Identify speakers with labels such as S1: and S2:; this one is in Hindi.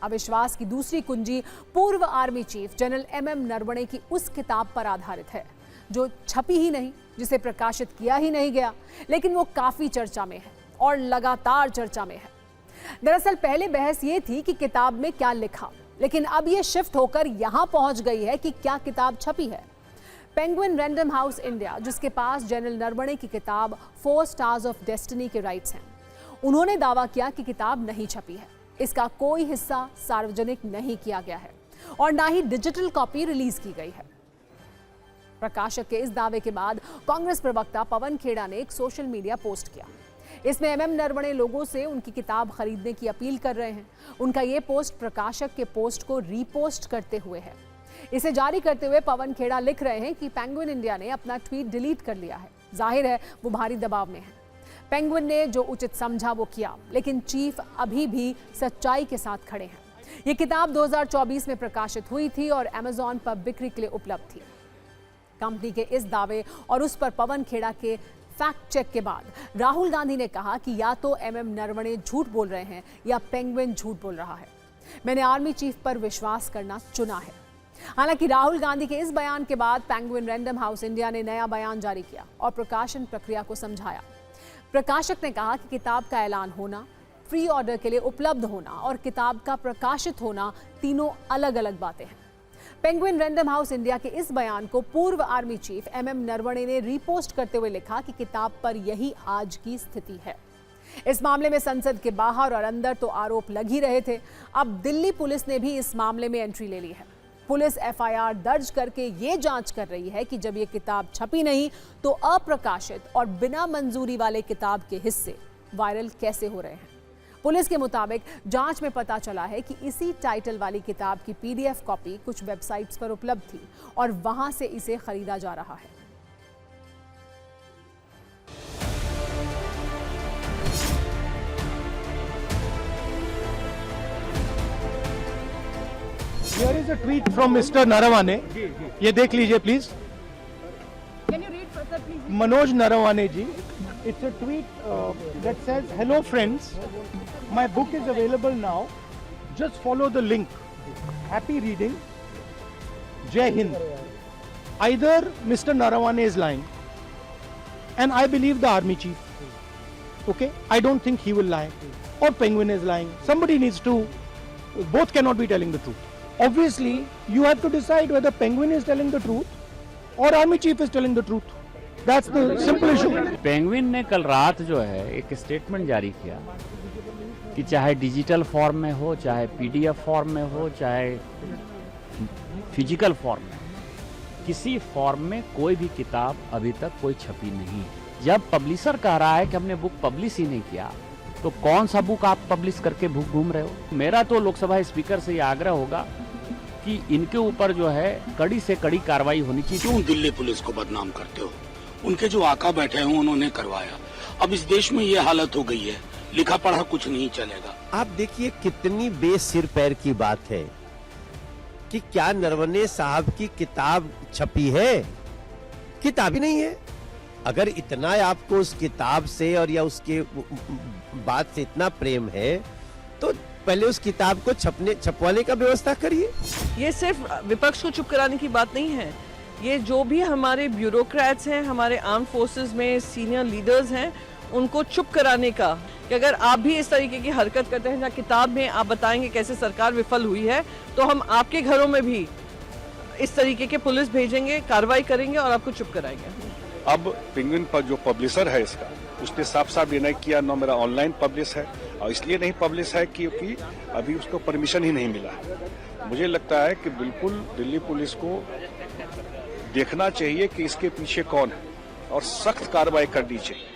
S1: अविश्वास की दूसरी कुंजी पूर्व army chief general MM Naravane की उस किताब पर आधारित है जो छपी ही नहीं, जिसे प्रकाशित किया ही नहीं गया, लेकिन वो काफी चर्चा में है और लगातार चर्चा में है। दरअसल पहले बहस ये थी कि किताब में क्या लिखा, लेकिन अब ये शिफ्ट होकर यहां पहुंच गई है कि क्या किताब छपी है। पेंगुइन रैंडम हाउस इंडिया, जिसके पास जनरल नरवणे की किताब 4 स्टार्स ऑफ डेस्टिनी के राइट्स हैं, उन्होंने दावा किया कि किताब नहीं छपी है। इसका कोई हिस्सा सार्वजनिक नहीं किया गया है और ना ही डिजिटल कॉपी रिलीज की गई है। प्रकाशक के इस दावे के बाद कांग्रेस प्रवक्ता पवन खेड़ा ने एक सोशल मीडिया पोस्ट किया। इसमें MM नरवणे लोगों से उनकी किताब खरीदने की अपील कर रहे हैं। उनका ये पोस्ट प्रकाशक के पोस्ट को रीपोस्ट करते हुए है। इसे जारी करते हुए पवन खेड़ा लिख रहे हैं कि पेंगुइन इंडिया ने अपना ट्वीट डिलीट कर लिया है। जाहिर है वो भारी दबाव में है। पेंगुइन ने जो उचित समझा वो किया, लेकिन चीफ अभी भी सच्चाई के साथ खड़े हैं। ये किताब 2024 में प्रकाशित हुई थी और Amazon पर बिक्री के लिए उपलब्ध थी। कंपनी के इस दावे और उस पर पवन खेड़ा के फैक्ट चेक के बाद राहुल गांधी ने कहा कि या तो MM नरवणे झूठ बोल रहे हैं या पेंगुइन झूठ बोल रहा है। मैंने आर्मी चीफ पर विश्वास करना चुना है। हालांकि राहुल गांधी के इस बयान के बाद पेंगुइन रैंडम हाउस इंडिया ने नया बयान जारी किया और प्रकाशन प्रक्रिया को समझाया। प्रकाशक ने कहा कि किताब का ऐलान होना, फ्री ऑर्डर के लिए उपलब्ध होना और किताब का प्रकाशित होना तीनों अलग अलग बातें हैं। पेंगुइन रैंडम हाउस इंडिया के इस बयान को पूर्व आर्मी चीफ MM नरवणे ने रीपोस्ट करते हुए लिखा कि किताब पर यही आज की स्थिति है। इस मामले में संसद के बाहर और अंदर तो आरोप लग ही रहे थे। अब दिल्ली पुलिस ने भी इस मामले में एंट्री ले ली है। पुलिस FIR दर्ज करके ये जांच कर रही है कि जब ये किताब छपी नहीं तो अप्रकाशित और बिना मंजूरी वाले किताब के हिस्से वायरल कैसे हो रहे हैं। पुलिस के मुताबिक जांच में पता चला है कि इसी टाइटल वाली किताब की PDF कॉपी कुछ वेबसाइट्स पर उपलब्ध थी और वहां से इसे खरीदा जा रहा है।
S2: Here is a tweet from Mr. Naravane. ये देख लीजिए please.
S3: Can you read further, please?
S2: Manoj Naravane ji. It's a tweet that says, "Hello friends, my book is available now. Just follow the link. Happy reading. Jai Hind." Either Mr. Narawane is lying, and I believe the army chief. Okay, I don't think he will lie, or Penguin is lying. Somebody needs to. Both cannot be telling the truth. Obviously, you have to decide whether Penguin is telling the truth or Army Chief is telling the truth. That's the simple issue.
S4: Penguin ने कल रात जो है एक स्टेटमेंट जारी किया कि चाहे डिजिटल फॉर्म में हो, चाहे PDF फॉर्म में हो, चाहे फिजिकल फॉर्म में, किसी फॉर्म में कोई भी किताब अभी तक कोई छपी नहीं। जब पब्लिशर कह रहा है कि हमने बुक पब्लिश ही नहीं किया, तो कौन सा बुक आप पब्लिश करके भूख घूम रहे हो। मेरा तो लोकसभा स्पीकर से यह आग्रह होगा कि इनके ऊपर जो है कड़ी से कड़ी कार्रवाई होनी चाहिए।
S5: क्यों दिल्ली पुलिस को बदनाम करते हो? उनके जो आका बैठे हैं उन्होंने करवाया। अब इस देश में ये हालत हो गई है, लिखा पढ़ा कुछ नहीं चलेगा।
S6: आप देखिए कितनी बेसिर पैर की बात है कि क्या नरवणे साहब की किताब छपी है? किताब ही नहीं है। अगर इतना आपको उस किताब से और या उसके बात से इतना प्रेम है तो पहले उस किताब को छपवाने का व्यवस्था करिए।
S3: ये सिर्फ विपक्ष को चुप कराने की बात नहीं है। ये जो भी हमारे ब्यूरोक्रेट्स हैं, हमारे आर्म फोर्सेस में सीनियर लीडर्स हैं, उनको चुप कराने का कि अगर आप भी इस तरीके की हरकत करते हैं, जहाँ किताब में आप बताएंगे कैसे सरकार विफल हुई है, तो हम आपके घरों में भी इस तरीके के पुलिस भेजेंगे, कार्रवाई करेंगे और आपको चुप कराएंगे।
S7: अब पेंगुइन पर जो पब्लिशर है इसका, उसने साफ साफ डिनाई किया, ना मेरा ऑनलाइन पब्लिश है, और इसलिए नहीं पब्लिश है क्योंकि अभी उसको परमिशन ही नहीं मिला है। मुझे लगता है कि बिल्कुल दिल्ली पुलिस को देखना चाहिए कि इसके पीछे कौन है और सख्त कार्रवाई करनी चाहिए।